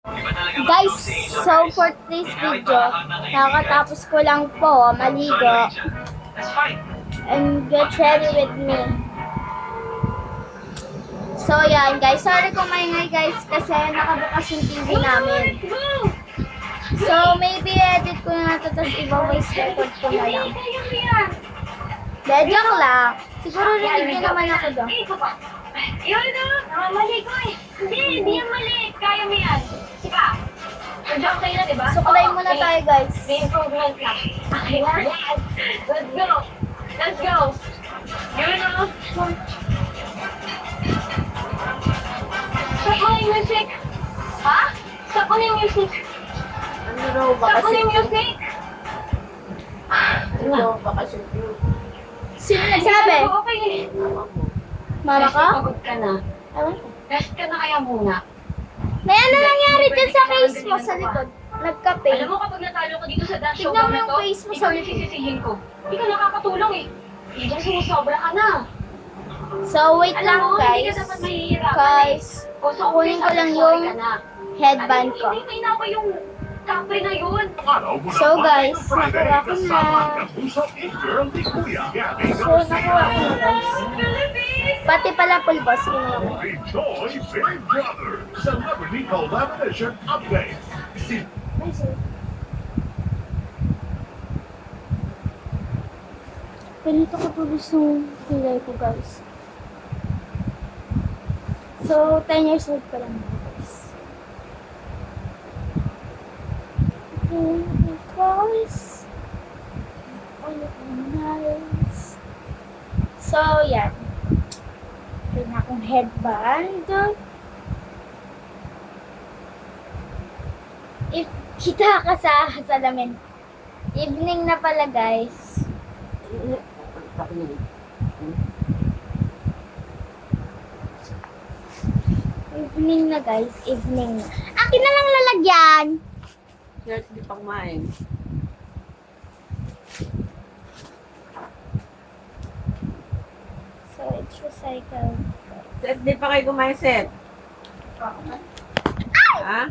Guys, so for this video, nakakatapos ko lang po maligo and get ready with me. So yan guys, sorry kung maingay guys kasi nakabukas yung TV namin. So maybe edit ko na ito tapos iba-voice record ko na lang. Joke lang. Siguro rinig nyo naman ako doon. Yun na, mali ko eh. Hindi yan mali. Kaya mo yan. Sige. Nag-jump kayo na, diba? Suklay muna tayo guys. May improvement na. Yes! Let's go! Let's go! Yun na. Stop mo yung music. Ha? Stop mo yung music. Ano raw ba Stop mo kasi? yung music. Ano raw ba kasi? Sino nagsabi? Okay. Mama ka? Pagod ka na. Ewan ko. Rest ka na kaya muna. May ano nangyari dyan sa face mo sa likod? Nagkape. Alam mo kapag natalo ko dito sa dance show Tignan mo na yung to, face mo ikaw sa yung sisisihin ko. Hindi ka nakakatulong eh. Diyan sumusobra ka na. So wait lang Alam mo, hindi guys. ka dapat mahihirapan Guys, O, so, kukunin ko lang sorry yung ka na. headband ko. Hindi, may pa yung kapre na yun. So guys, nakuha ko na. So nakuha ko na guys. Pati pala pulbos kinuha ko. Enjoy Big Brother Celebrity Collaboration Update. Ganito ko tulis yung pilay ko guys. So 10 years old pa lang ako guys. Guys. Nice. So yan. Ito na akong headband. If kita ka sa salamin. Evening na pala guys. Evening na guys, evening na. Akin na lang lalagyan. Yes, di pa kumain. So it's recycled. Set, di pa kayo kumain, Set? Ha?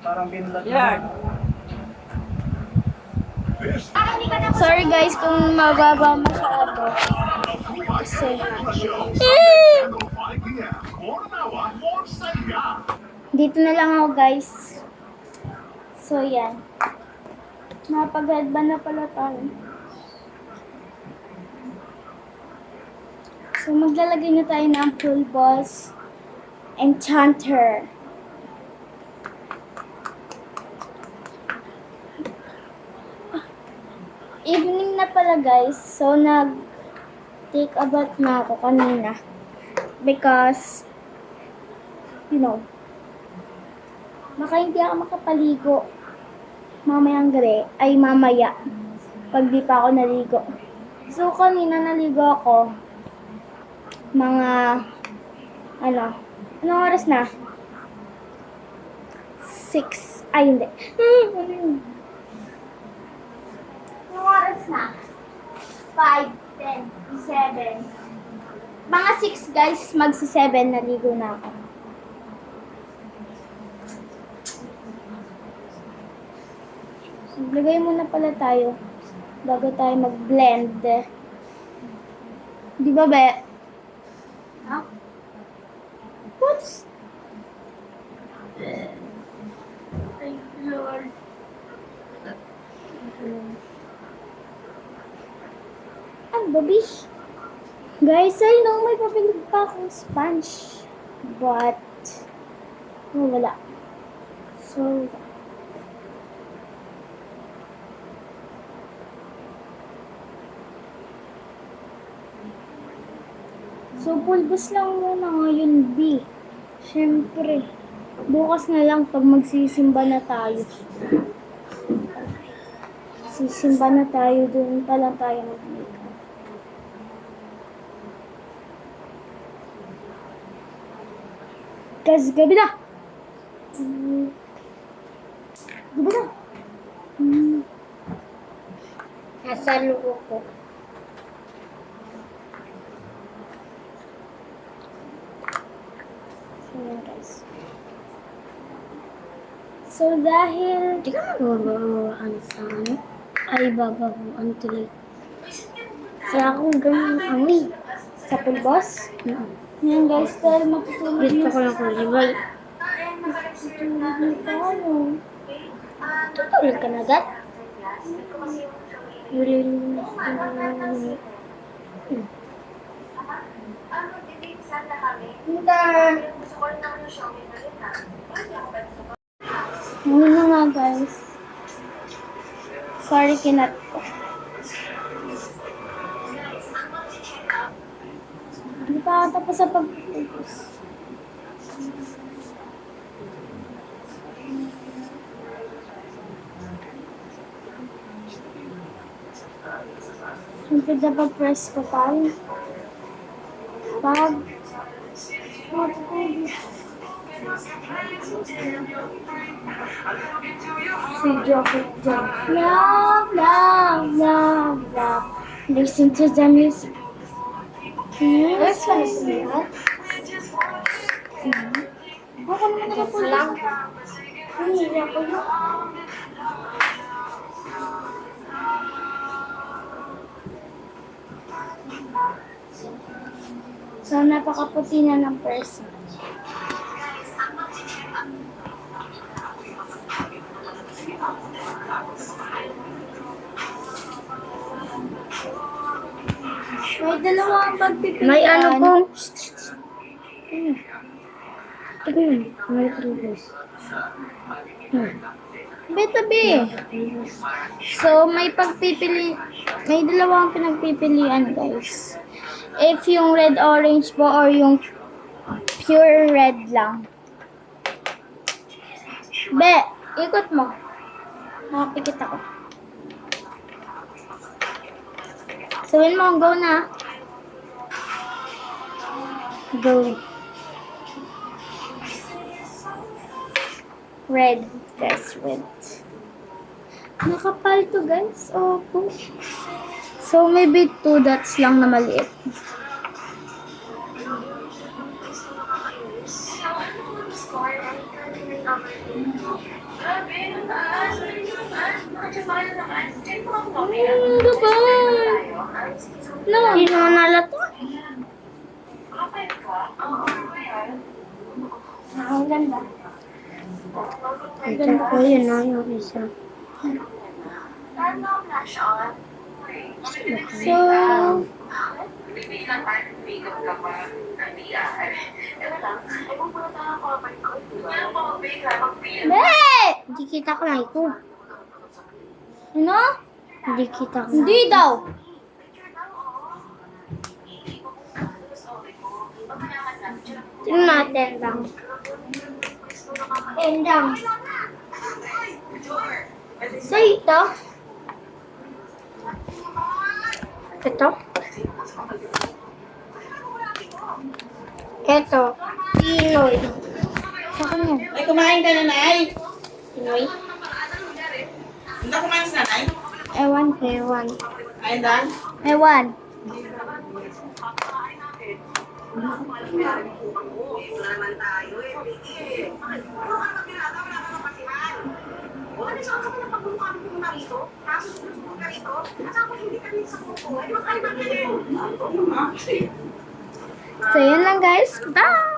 Parang binlag Yan. Sorry guys kung mababa masyado. Kasi dito na lang ako guys. So yan. Napag-headband na pala tayo. So maglalagay na tayo ng pulbos enchanter. Evening na pala guys. So take a bath na ako kanina. Because you know, baka hindi ako makapaligo mamayang gabi, ay mamaya pag di pa ako naligo. So kanina naligo ako mga anong oras na? 6, ay hindi. Anong oras na? 5, 10, 7. Mga 6 guys, magsi-7 naligo na ako. Lagay muna pala tayo bago tayo mag-blend. Di ba, be? Ha? What's... Ay, Lord. Ano, baby? Guys, I know may papilig pa akong sponge. But, wala. So, pulbos lang muna ngayon, B. Siyempre, bukas na lang pag magsisimba na tayo. Sisimba na tayo, doon pa lang tayo mag-makeup. Guys, gabi na! Gabi na! Nasa luko ko. So, yan guys. So, dahil... Hindi ka babawaan sa ano? Ay, babawaan tuloy. Sa akong ganyan amoy. Sa pulbos. Yan guys, dahil matutulog Gusto na ko lang kulibay. tayo. Tutulog ka na agad? Ano na nga guys. Sorry, kinat ko. Hindi pa ako tapos sa pagpupus. Siyempre dapat press ko tayo. Pag Si Joker dyan. love, love, love, love. Listen to the music. Yes, fast na. Ako naman nakapulis. Lang. Hindi ako yun. So, napakaputi na ng person. May dalawang pagpipilian. May ano pong... Tingnan, may trubos. Betabi. So, may dalawang pinagpipilian, guys. If yung red orange po or yung pure red lang. Be, ikot mo. Makapikit ako. Sabihin mo, go na. Go. Red. Guys, red. Nakapal to, guys. Opo. So, maybe 2 dots lang na maliit. No. Sino nanalo to? Ang ganda. Ito ko yun na yung isa. So, Be! Hindi kita ko lang ito. Ano? Hindi kita ko. Hindi daw. Tingnan natin lang. Endang. So, ito. Ito. Ito. Pinoy. Sa kanya. Ay, kumain ka na, Nay. Pinoy. Hindi kumain si Nanay. Ewan. Ewan. Ayun dan. Ewan. So, yun lang guys. Bye!